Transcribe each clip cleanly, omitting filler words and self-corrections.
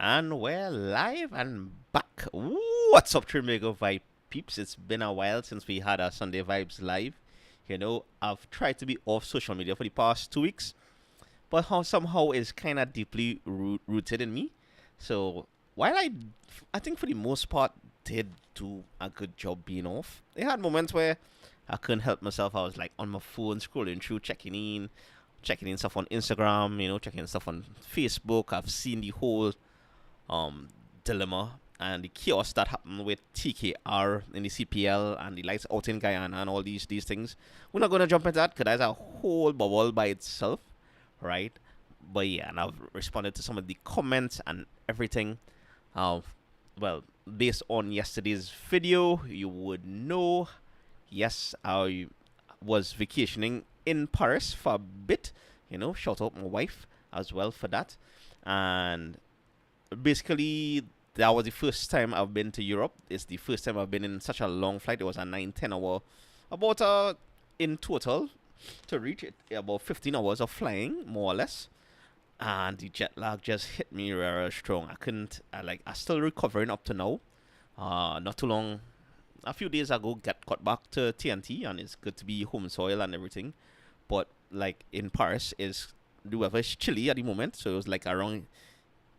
And we're live and back. What's up, Trinbago Vibe peeps? It's been a while since we had our Sunday Vibes live. I've tried to be off social media for the past 2 weeks, but how somehow is kind of deeply rooted in me. So while I think for the most part did do a good job being off, they had moments where I couldn't help myself. I was like on my phone scrolling through, checking in stuff on Instagram, checking stuff on Facebook. I've seen the whole dilemma and the chaos that happened with TKR in the CPL and the lights out in Guyana and all these things. We're not gonna jump into that because that's a whole bubble by itself, right? But yeah, and I've responded to some of the comments and everything. Uh, well, based on yesterday's video, you would know. Yes, I was vacationing in Paris for a bit. Shout out my wife as well for that. And basically, that was the first time I've been to Europe. It's the first time I've been in such a long flight. It was a 9-10 hour, about in total to reach it, about 15 hours of flying, more or less. And the jet lag just hit me very strong. I still recovering up to now. Not too long, a few days ago, got back to TNT, and it's good to be home soil and everything. But like in Paris, the weather is chilly at the moment, so it was like around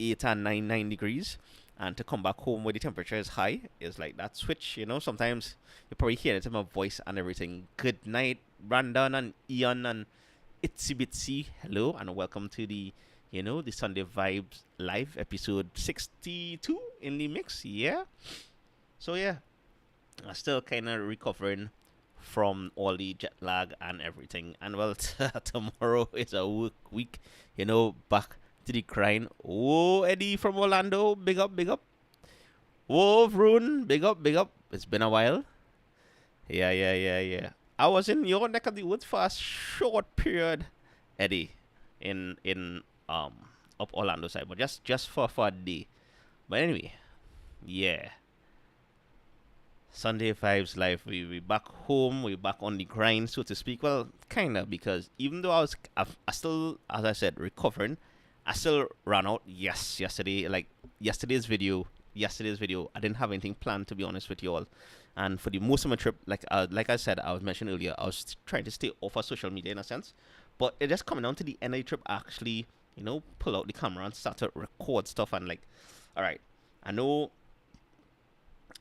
8 and 9 degrees, and to come back home where the temperature is high is like that switch. Sometimes you probably hear it in my voice and everything. Good night, Brandon and Ian and Itsy Bitsy. Hello and welcome to the Sunday Vibes live episode 62 in the mix. Yeah. So yeah, I'm still kind of recovering from all the jet lag and everything. And well, tomorrow is a work week. Back to the grind. Oh, Eddie from Orlando, big up, big up. Whoa, Vroon, big up, big up. It's been a while. Yeah. I was in your neck of the woods for a short period, Eddie, in up Orlando side, but just for a day. But anyway, yeah. Sunday Vibes Live. We back home. We back on the grind, so to speak. Well, kinda, because even though I still, as I said, recovering, I still ran out. Yes, yesterday, like yesterday's video. I didn't have anything planned, to be honest with you all. And for the most of my trip, like I said, I was mentioned earlier, I was trying to stay off of social media in a sense. But it just coming down to the end of the trip, I actually, pull out the camera and start to record stuff. And like, all right, I know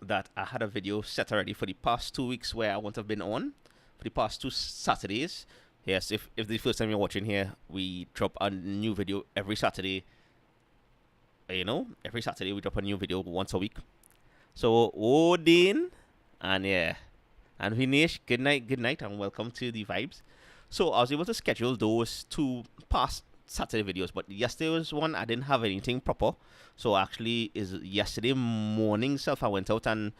that I had a video set already for the past 2 weeks where I won't have been on for the past two Saturdays. Yes, if the first time you're watching here, we drop a new video every Saturday. Every Saturday we drop a new video once a week. So Odin and yeah, and Vinesh, good night, and welcome to the Vibes. So I was able to schedule those two past Saturday videos, but yesterday was one I didn't have anything proper. So actually, is yesterday morning self I went out and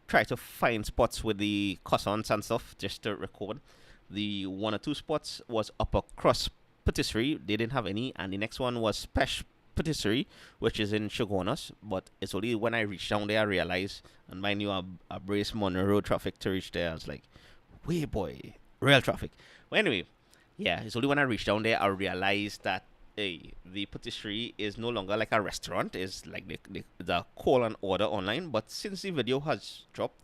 tried to find spots with the croissants and stuff just to record. The one or two spots was upper crust patisserie. They didn't have any, and the next one was special patisserie, which is in Shogunas. But it's only when I reached down there I realized, and mind you, I braced Monroe traffic to reach there. I was like, "Way boy, real traffic." Well, anyway, yeah, it's only when I reached down there I realized that the patisserie is no longer like a restaurant. It's like the call and order online. But since the video has dropped,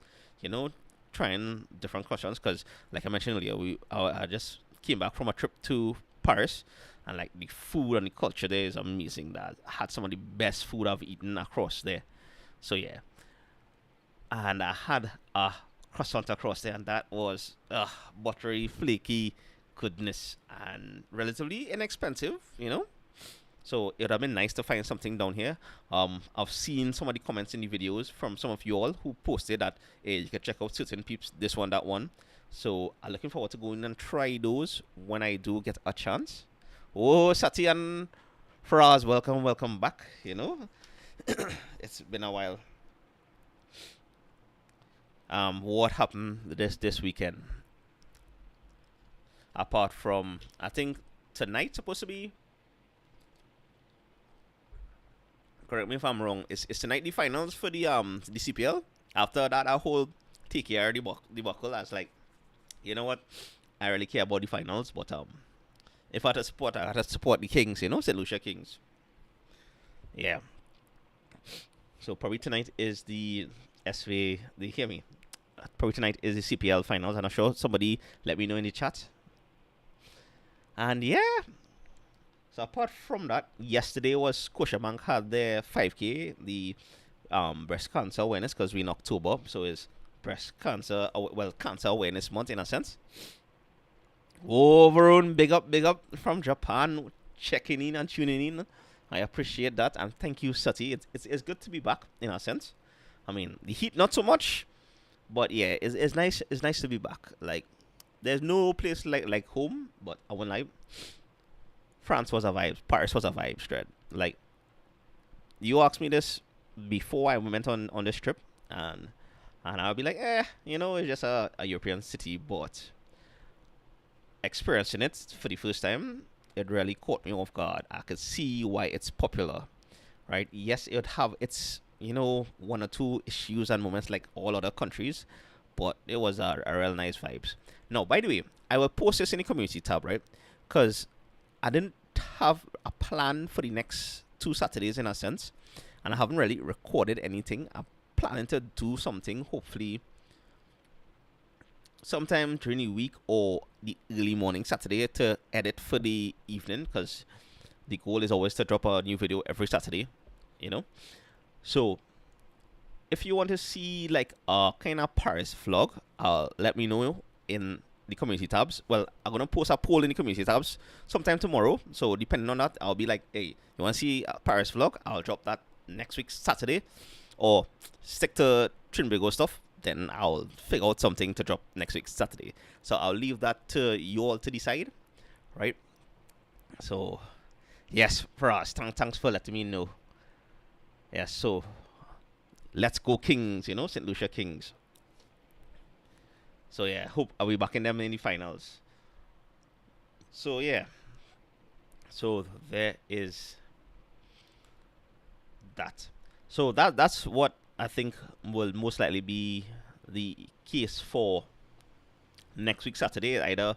trying different croissants, because like I mentioned earlier, I just came back from a trip to Paris, and like the food and the culture there is amazing. That I had some of the best food I've eaten across there. So yeah, and I had a croissant across there, and that was buttery, flaky goodness and relatively inexpensive. So it would have been nice to find something down here. I've seen some of the comments in the videos from some of you all who posted that you can check out certain peeps, this one, that one. So I'm looking forward to going and try those when I do get a chance. Oh, Sati and Faraz, welcome back. It's been a while. What happened this weekend? Apart from, I think tonight supposed to be. Correct me if I'm wrong. Is tonight the finals for the CPL? After that, I whole TKR debacle. I was like, you know what? I really care about the finals, but if I had to support, I had to support the Kings. St. Lucia Kings. Yeah. So probably tonight is the SV. They hear me. Probably tonight is the CPL finals. I'm not sure. Somebody let me know in the chat. And yeah. So apart from that, yesterday was Scotiabank had their 5K, the breast cancer awareness, because we're in October, so it's breast cancer, cancer awareness month in a sense. Varun, big up from Japan, checking in and tuning in. I appreciate that, and thank you, Sati. It's good to be back in a sense. I mean, the heat not so much, but yeah, it's nice. It's nice to be back. Like, there's no place like home, but I won't lie. France was a vibe. Paris was a vibe, straight. Like, you asked me this before I went on this trip, and I'll be like, it's just a European city, but experiencing it for the first time, it really caught me off guard. I could see why it's popular, right? Yes, it would have its, one or two issues and moments like all other countries, but it was a real nice vibes. Now, by the way, I will post this in the community tab, right? Because I didn't have a plan for the next 2 Saturdays in a sense, and I haven't really recorded anything. I'm planning to do something, hopefully sometime during the week or the early morning Saturday to edit for the evening, because the goal is always to drop a new video every Saturday, So if you want to see like a kind of Paris vlog, let me know in the community tabs. Well, I'm gonna post a poll in the community tabs sometime tomorrow. So depending on that, I'll be like, hey, you want to see a Paris vlog? I'll drop that next week Saturday, or stick to Trinbago stuff. Then I'll figure out something to drop next week Saturday. So I'll leave that to you all to decide, right? So yes, for us, thanks for letting me know. Yes, so let's go Kings, St. Lucia Kings. So yeah, hope I'll be backing them in the finals. So yeah. So there is that. So that's what I think will most likely be the case for next week Saturday. Either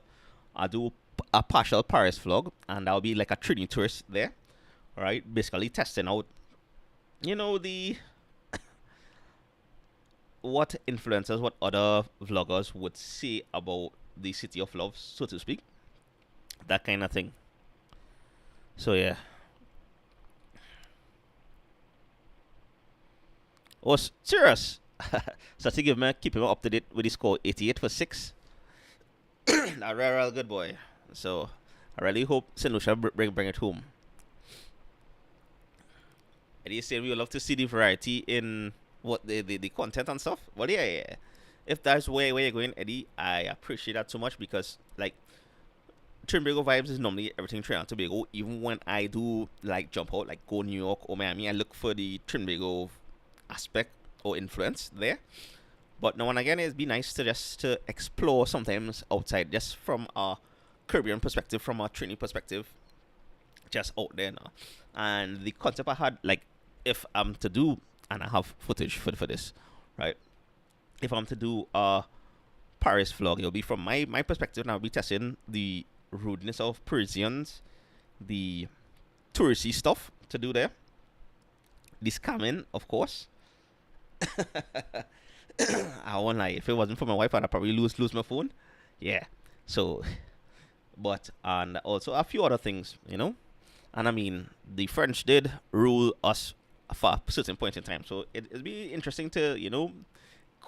I'll do a partial Paris vlog, and I'll be like a Trini tourist there. Alright, basically testing out, the what influencers, what other vloggers would say about the city of love, so to speak. That kind of thing. So yeah. Oh, serious. So to keep him up to date with the score, 88 for 6. A real good boy. So I really hope St. Lucia bring it home. And he's saying we would love to see the variety in what the content and stuff. Well, yeah. If that's where you're going, Eddie, I appreciate that so much, because like Trinbago Vibes is normally everything Trinidad and Tobago. Even when I do like jump out, like go New York or Miami, I look for the Trinbago aspect or influence there. But now and again, it'd be nice to explore sometimes outside, just from a Caribbean perspective, from a Trini perspective, just out there now. And the concept I had, like, if I'm to do, and I have footage for this, right? If I'm to do a Paris vlog, it'll be from my perspective, and I'll be testing the rudeness of Parisians, the touristy stuff to do there, the scamming, of course. I won't lie, if it wasn't for my wife, I'd probably lose my phone. Yeah. So, but, and also a few other things, And I mean, the French did rule us for a certain point in time. So it'd be interesting to,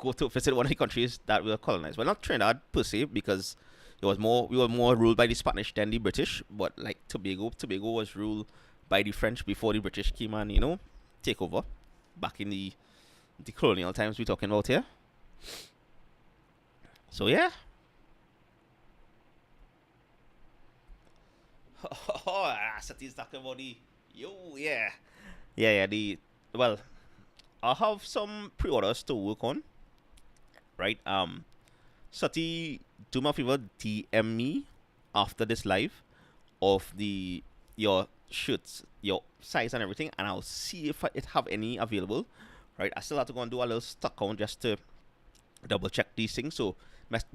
go to visit one of the countries that were colonized. Well, not Trinidad per se, because we were more ruled by the Spanish than the British. But like Tobago was ruled by the French before the British came and, take over back in the colonial times we're talking about here. So yeah. Oh, Sati's talking about well, I have some pre-orders to work on, right? Sati, do me a favor, DM me after this live of your shirts, your size and everything, and I'll see if it have any available, right? I still have to go and do a little stock count just to double check these things. So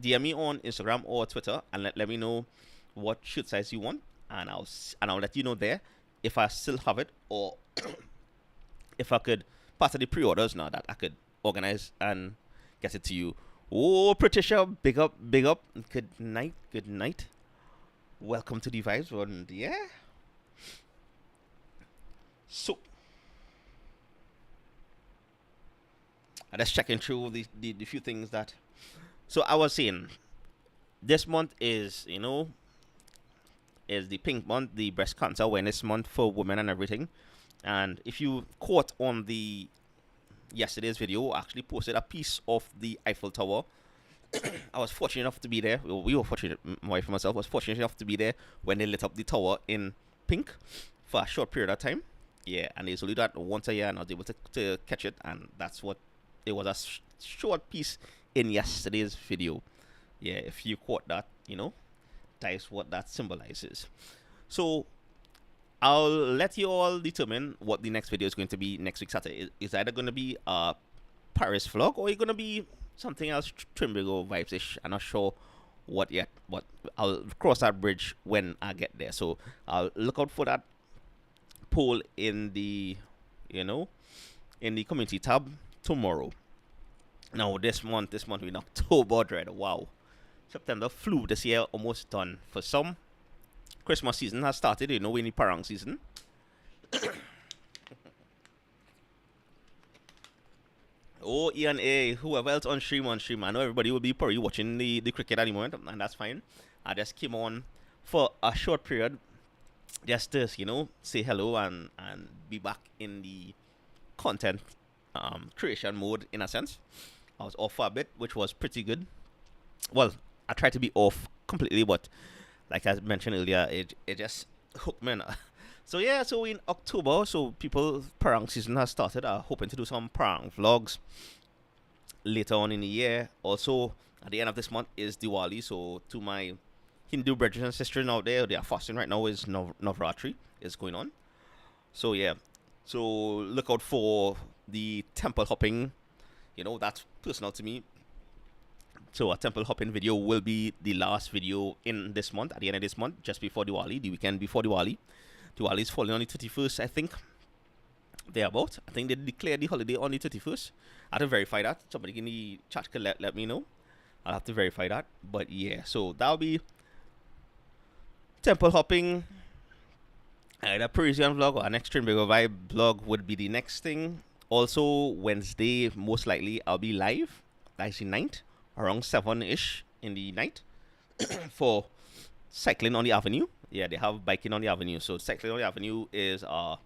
DM me on Instagram or Twitter and let me know what shirt size you want, and I'll let you know there if I still have it, or if I could, part of the pre-orders now that I could organize and get it to you. Oh, Patricia, big up, big up. Good night, good night. Welcome to the Vibes, and yeah. So, I just checking through the few things that. So I was saying, this month is, is the pink month, the breast cancer awareness month for women and everything. And if you caught on the yesterday's video, I actually posted a piece of the Eiffel Tower. I was fortunate enough to be there. Well, we were fortunate, my wife and myself was fortunate enough to be there when they lit up the tower in pink for a short period of time. Yeah, and they only do that once a year, and I was able to catch it, and that's what it was, a short piece in yesterday's video. Yeah, if you caught that, that's what that symbolizes. So I'll let you all determine what the next video is going to be next week Saturday. It's either going to be a Paris vlog or it's going to be something else, Trinbago Vibes-ish. I'm not sure what yet, but I'll cross that bridge when I get there. So I'll look out for that poll in the, in the community tab tomorrow. Now this month we're in October, dread. Wow. September flew this year, almost done. For some, Christmas season has started, in the parang season. Oh, Ian A, whoever else on stream. I know everybody will be probably watching the cricket at the moment, and that's fine. I just came on for a short period just to, say hello and be back in the content creation mode, in a sense. I was off for a bit, which was pretty good. Well, I tried to be off completely, but like I mentioned earlier, it just hooked me. So yeah, so in October, so people, parang season has started. I'm hoping to do some parang vlogs later on in the year. Also, at the end of this month is Diwali, so to my Hindu brothers and sisters out there, they are fasting right now, is Navratri is going on. So yeah, so look out for the temple hopping. That's personal to me. So a temple hopping video will be the last video in this month, at the end of this month, just before Diwali, the weekend before Diwali. Diwali is falling on the 31st, I think. Thereabout. I think they declared the holiday on the 31st. I have to verify that. Somebody in the chat can let me know. I'll have to verify that. But yeah, so that'll be temple hopping. Either Parisian vlog or an extreme Trinbago Vibe vlog would be the next thing. Also, Wednesday, most likely, I'll be live. That's the 9th, around 7-ish in the night for cycling on the avenue. Yeah, they have biking on the avenue. So cycling on the avenue is a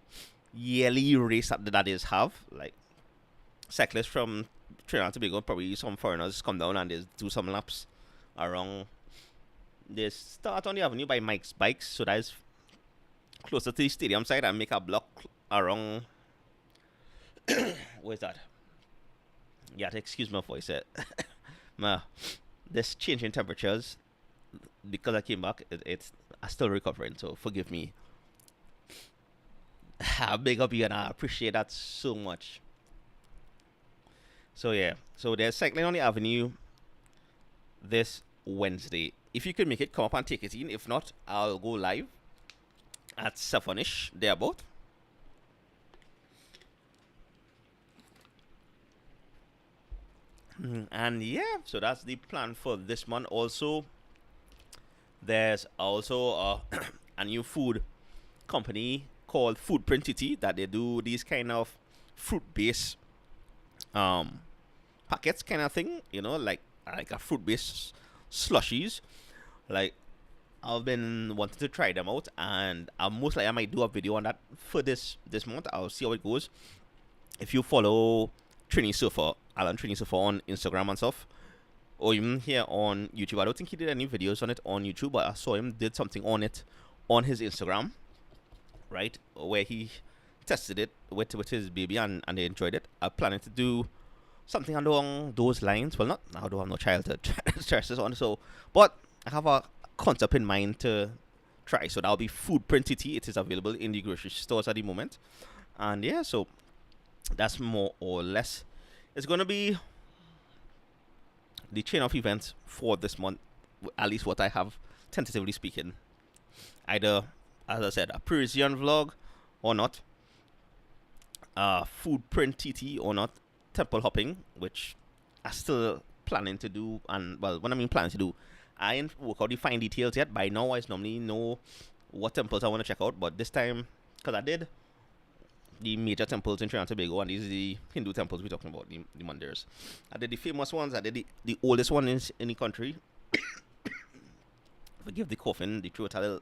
yearly race that is have. Like, cyclists from Trinidad and Tobago, probably some foreigners, come down and they do some laps around. They start on the avenue by Mike's Bikes, so that is closer to the stadium side, and make a block around. Where's that? Yeah, excuse my voice. This change in temperatures, because I came back, I'm still recovering, so forgive me. Big up you, and I appreciate that so much. So yeah, so there's cycling on the avenue this Wednesday. If you can make it, come up and take it in. If not, I'll go live at 7-ish, thereabout. And yeah, so that's the plan for this month. Also, there's also a new food company called Foodprint TT that they do these kind of fruit-based packets kind of thing, like a fruit-based slushies. Like, I've been wanting to try them out, and most likely I might do a video on that for this month. I'll see how it goes. If you follow Trini Surfer, Alan Trini Surfer on Instagram and stuff, or even here on YouTube, I don't think he did any videos on it on YouTube, but I saw him did something on it on his Instagram, right, where he tested it with his baby, and they enjoyed it. I'm planning to do something along those lines. Well, not, I don't have no child to stress this on, so, but I have a concept in mind to try. So that'll be Foodprint TT. It is available in the grocery stores at the moment. And yeah, so that's more or less. It's going to be the chain of events for this month, at least what I have, tentatively speaking. Either, as I said, a Parisian vlog or not. footprint TT or not, temple hopping, which I still planning to do. And well, when I mean planning to do, I ain't work out the fine details yet. By now, I normally know what temples I want to check out. But this time, because I did the major temples in Trinidad and Tobago, and these are the Hindu temples we're talking about, the mandirs. I did the famous ones. I did the oldest one in the country. Forgive the coughing, the throat a little,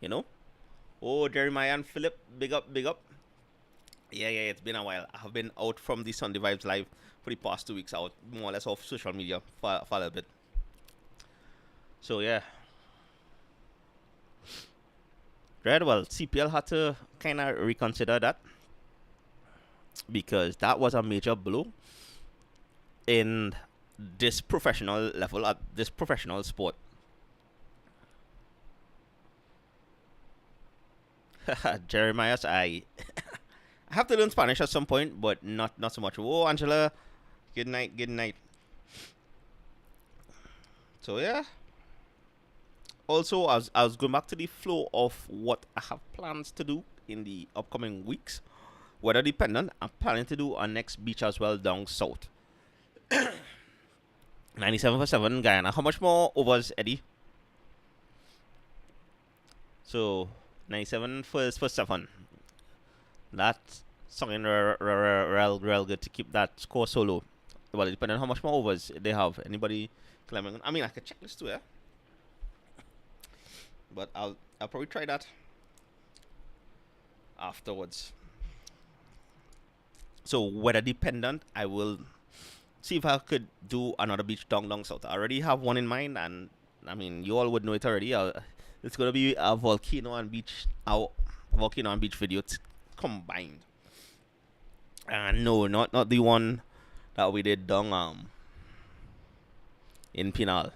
you know. Oh, Jeremiah and Philip, big up, big up. Yeah, it's been a while. I have been out from the Sunday Vibes Live for the past 2 weeks, out more or less off social media for a little bit. So yeah. Right, well, CPL had to kind of reconsider that because that was a major blow in this professional level, at this professional sport. Jeremiah, I have to learn Spanish at some point, but not so much. Oh, Angela, good night, good night. So yeah. Also, I was going back to the flow of what I have plans to do in the upcoming weeks. Weather dependent, I'm planning to do our next beach as well down south. 97 for 7 Guyana. How much more overs, Eddie? So 97 for 7. That's something real good to keep that score so low. Well, depending on how much more overs they have. Anybody claiming? I mean, I could check this too, yeah. But I'll probably try that afterwards. So weather dependent, I will see if I could do another beach down south. I already have one in mind, and I mean you all would know it already. It's gonna be a volcano and beach video combined. No, not the one that we did down in Pinal.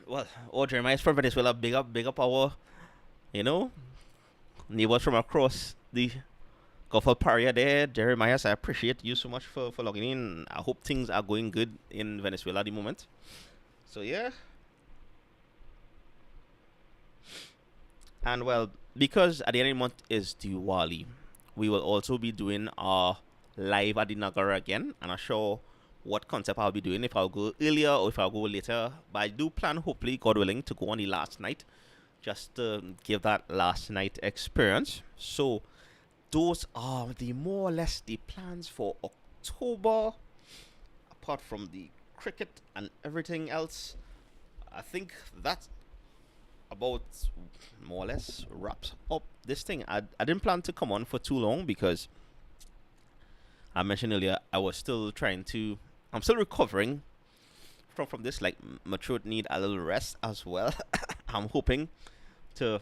Well, Jeremiah's from Venezuela. Big up our, neighbors from across the Gulf of Paria there. Jeremiah, I appreciate you so much for logging in. I hope things are going good in Venezuela at the moment. So yeah. And well, because at the end of the month is Diwali, we will also be doing our live at the Nagara again. And I'm sure what concept I'll be doing, if I'll go earlier or if I'll go later. But I do plan, hopefully, God willing, to go on the last night, just to give that last night experience. So those are the more or less the plans for October. Apart from the cricket and everything else, I think that about more or less wraps up this thing. I didn't plan to come on for too long because I mentioned earlier I'm still recovering from this. Like, my throat need a little rest as well. I'm hoping to.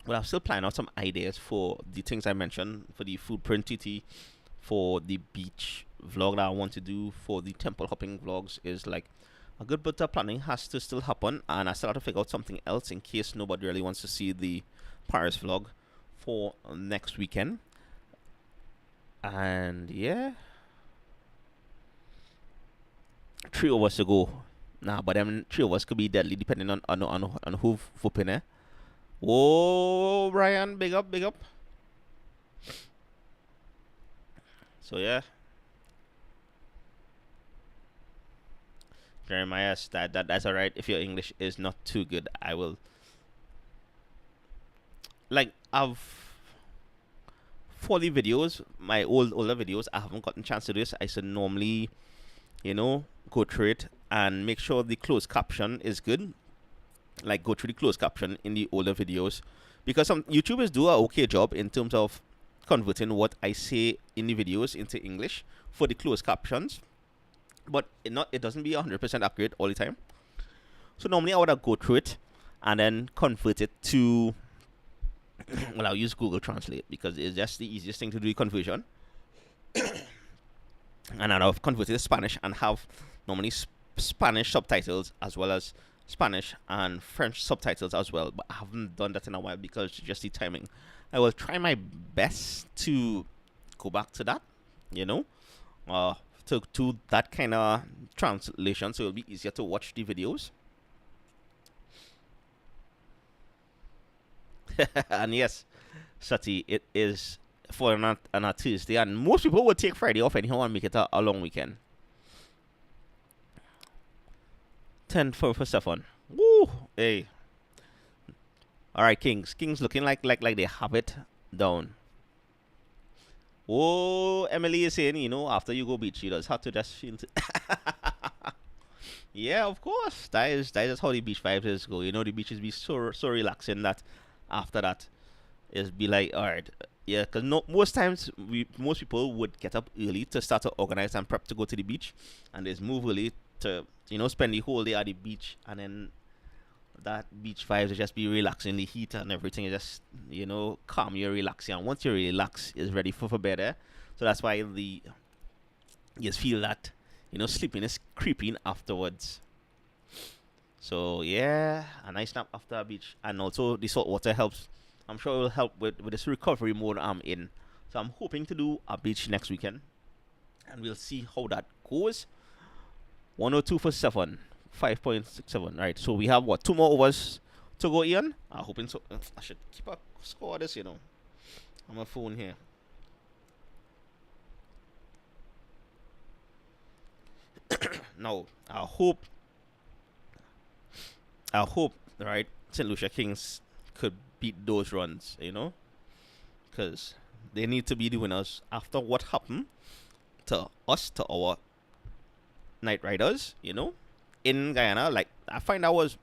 Well, I'm still planning out some ideas for the things I mentioned for the footprint TT, for the beach vlog that I want to do, for the temple hopping vlogs. Is like a good bit of planning has to still happen, and I still have to figure out something else in case nobody really wants to see the Paris vlog for next weekend. And yeah, 3 of us to go. But them 3 of us could be deadly depending on who flipping eh. Whoa, Brian, big up. So yeah, Jeremiah, that's alright. If your English is not too good, I will. Like, for the videos, my older videos, I haven't gotten a chance to do this. I should normally, go through it and make sure the closed caption is good. Like, go through the closed caption in the older videos, because some YouTubers do a okay job in terms of converting what I say in the videos into English for the closed captions, but it doesn't be 100% accurate all the time. So normally I would go through it and then convert it to well, I'll use Google Translate because it's just the easiest thing to do the conversion. And I'll convert it to Spanish and have normally Spanish subtitles as well as Spanish and French subtitles as well, but I haven't done that in a while because just the timing. I will try my best to go back to that, to that kind of translation, so it'll be easier to watch the videos. And yes, Saturday it is for on a Tuesday, and most people will take Friday off anyhow and make it a long weekend. 10 for 7. Woo! Hey. All right, Kings. Kings looking like they have it down. Oh, Emily is saying, after you go beach, you just have to just feel. Yeah, of course. That is how the beach vibes is go. The beaches be so relaxing that after that is be like, all right, yeah, because no, most times most people would get up early to start to organize and prep to go to the beach, and just move early to spend the whole day at the beach, and then that beach vibes will just be relaxing, the heat and everything is just calm, you're relaxing, and once you relax, is ready for bed. So that's why you just feel that sleeping is creeping afterwards. So yeah, a nice nap after a beach, and also the salt water helps. I'm sure it will help with this recovery mode I'm in. So I'm hoping to do a beach next weekend, and we'll see how that goes. 102 for 7, 5.67. Right, so we have what, 2 more overs to go, Ian? I'm hoping so. I should keep a score of this, on my phone here. Now, I hope, right, St. Lucia Kings could beat those runs, because they need to be the winners after what happened to us, to our Night Riders, in Guyana. Like, I wasn't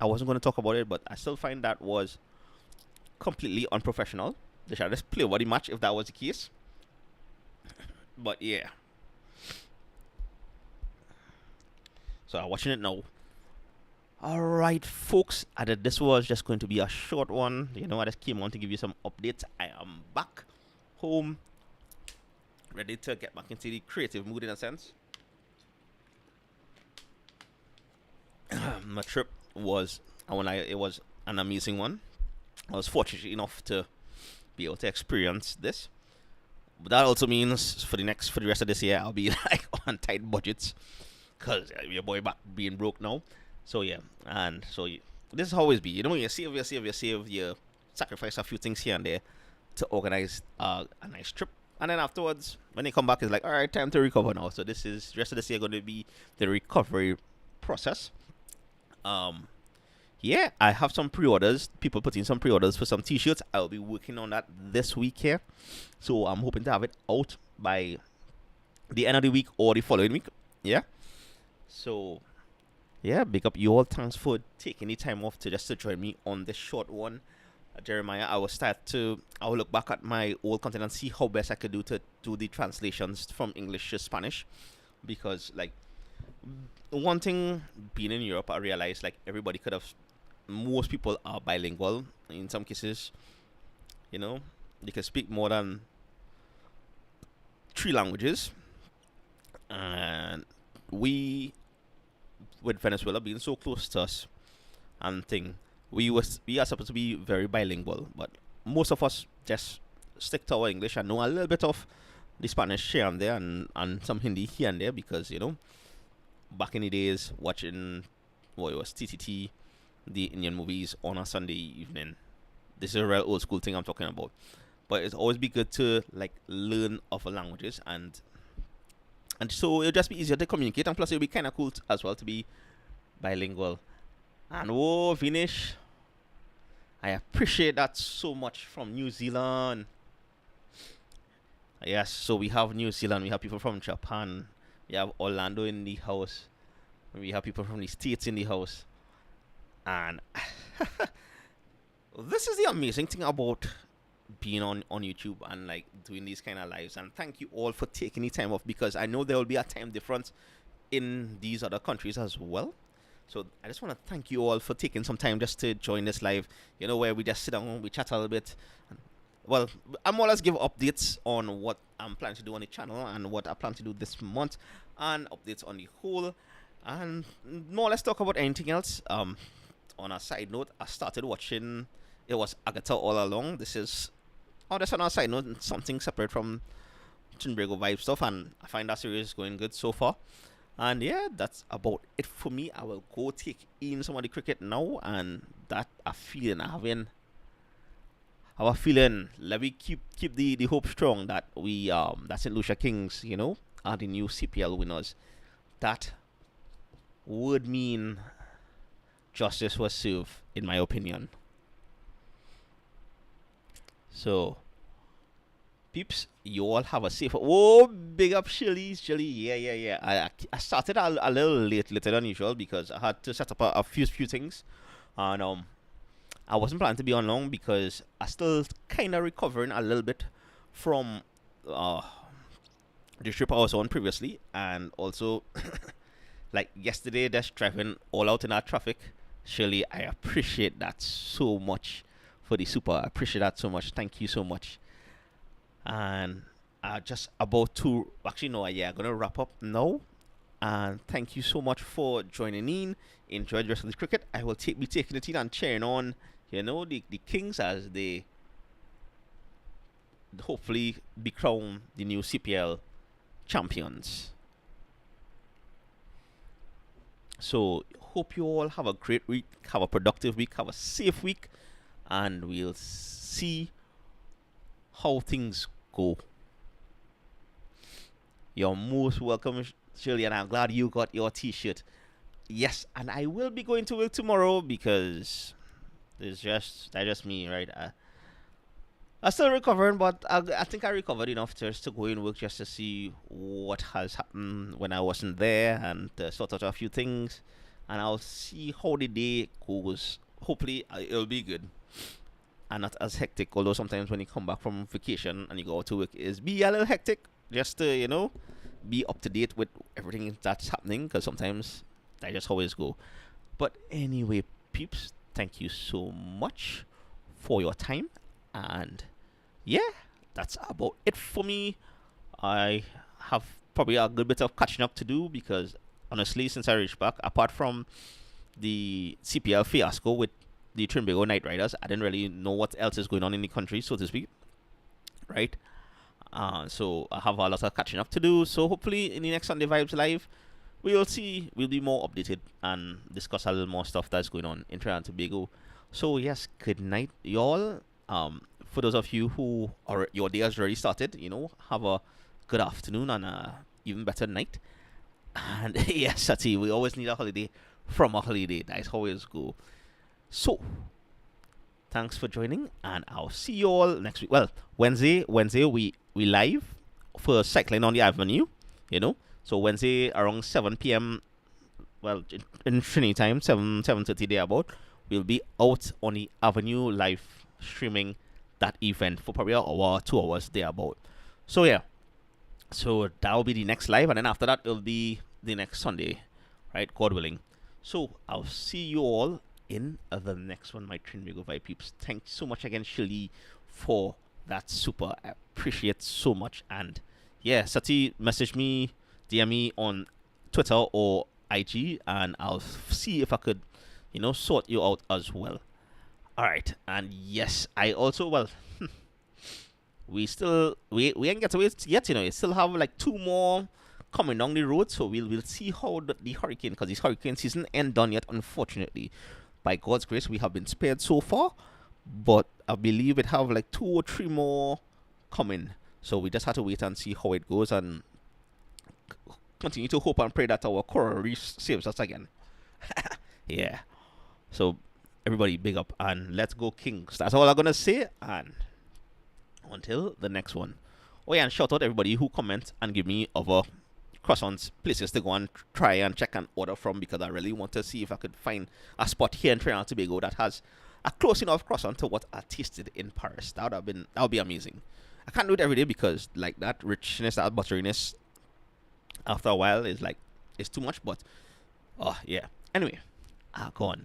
going to talk about it, but I still find that was completely unprofessional. They should just play over the match if that was the case. But yeah. So I'm watching it now. Alright, folks, this was just going to be a short one. I just came on to give you some updates. I am back home, ready to get back into the creative mood in a sense. My trip was it was an amazing one. I was fortunate enough to be able to experience this. But that also means for the rest of this year, I'll be like on tight budgets, because your boy back being broke now. So yeah, and so this is always be. You save, you sacrifice a few things here and there to organize a nice trip, and then afterwards, when they come back, it's like, all right, time to recover now. So this is the rest of this year going to be the recovery process. Yeah, I have some pre-orders. People putting some pre-orders for some t-shirts. I'll be working on that this week here, so I'm hoping to have it out by the end of the week or the following week. Yeah. So yeah, big up you all. Thanks for taking the time off to join me on this short one. Jeremiah, I will look back at my old content and see how best I could do to do the translations from English to Spanish, because like, one thing being in Europe, I realized like most people are bilingual in some cases. They can speak more than 3 languages, and we, with Venezuela being so close to us and we are supposed to be very bilingual, but most of us just stick to our English and know a little bit of the Spanish here and there, and some Hindi here and there, because back in the days watching it was TTT, the Indian movies on a Sunday evening. This is a real old school thing I'm talking about. But it's always be good to like learn other languages, and so it'll just be easier to communicate, and plus it'll be kind of cool as well to be bilingual. And Vinish, I appreciate that so much, from New Zealand. Yes, so we have New Zealand, we have people from Japan, we have Orlando in the house, we have people from the States in the house. And this is the amazing thing about being on YouTube and like doing these kind of lives. And thank you all for taking the time off, because I know there will be a time difference in these other countries as well. So I just want to thank you all for taking some time just to join this live, where we just sit down, we chat a little bit. Well, I'm always give updates on what I'm planning to do on the channel and what I plan to do this month, and updates on the whole, and more or less talk about anything else. On a side note, I started watching, it was Agatha all along. That's on a side note, something separate from Trinbago Vibes stuff, and I find that series going good so far. And yeah, that's about it for me. I will go take in some of the cricket now, and that a feeling I'm having our feeling. Let me keep the hope strong that we that St. Lucia Kings, are the new CPL winners. That would mean justice was served, in my opinion. So, peeps, you all have a safe. Oh, big up Shirley. Yeah. I started a little later than usual because I had to set up a few things, and I wasn't planning to be on long because I still kind of recovering a little bit from uh the trip I was on previously, and also like yesterday, just driving all out in that traffic. Shirley, I appreciate that so much for the super. I appreciate that so much. Thank you so much. And just about to actually no, yeah, I'm gonna wrap up now. And thank you so much for joining in. Enjoy the rest of the cricket. I will be taking it in and cheering on, the Kings as they hopefully be crowned the new CPL champions. So hope you all have a great week, have a productive week, have a safe week, and we'll see how things go. You're most welcome, Shirley, and I'm glad you got your t-shirt. Yes, and I will be going to work tomorrow because that's just me, right? I'm still recovering, but I think I recovered enough just to go in work just to see what has happened when I wasn't there and sort out a few things, and I'll see how the day goes. Hopefully, it'll be good and not as hectic. Although sometimes when you come back from vacation and you go out to work, it's be a little hectic just to be up to date with everything that's happening because sometimes I just always go. But anyway, peeps, thank you so much for your time, and yeah, that's about it for me. I have probably a good bit of catching up to do because honestly, since I reached back, apart from the CPL fiasco with the Trinbago Night Riders, I didn't really know what else is going on in the country, so to speak. Right? So I have a lot of catching up to do. So hopefully in the next Sunday Vibes Live, we'll be more updated and discuss a little more stuff that's going on in Trinidad and Tobago. So yes, good night, y'all. For those of you who are your day has already started, have a good afternoon and a even better night. And yes, Sati, we always need a holiday from a holiday. That's always go. So thanks for joining, and I'll see you all next week. Well, Wednesday we live for cycling on the avenue. So Wednesday around 7 p.m. Well, in Trinity time, 7:30 there about. We'll be out on the avenue live streaming that event for probably an hour, 2 hours there about. So yeah, so that'll be the next live, and then after that it'll be the next Sunday, right? God willing. So I'll see you all in the next one, my Trinbago Vibe peeps. Thanks so much again, Shirley, for that super. I appreciate so much. And yeah, Sati, message me, DM me on Twitter or IG, and I'll see if I could, sort you out as well. All right, and yes, I also we ain't get away yet. We still have like 2 more coming down the road, so we'll see how the hurricane, because this hurricane season ain't done yet, unfortunately. By God's grace, we have been spared so far, but I believe it have like 2 or 3 more coming. So we just have to wait and see how it goes and continue to hope and pray that our coral reef saves us again. Yeah. So everybody, big up and let's go Kings. That's all I'm gonna say. And until the next one. Oh yeah, and shout out everybody who comment and give me other croissants places to go and try and check and order from, because I really want to see if I could find a spot here in Trinidad and Tobago that has a close enough croissant to what I tasted in Paris. That would be amazing. I can't do it every day because like that richness, that butteriness, after a while is too much. But oh yeah. Anyway, go on.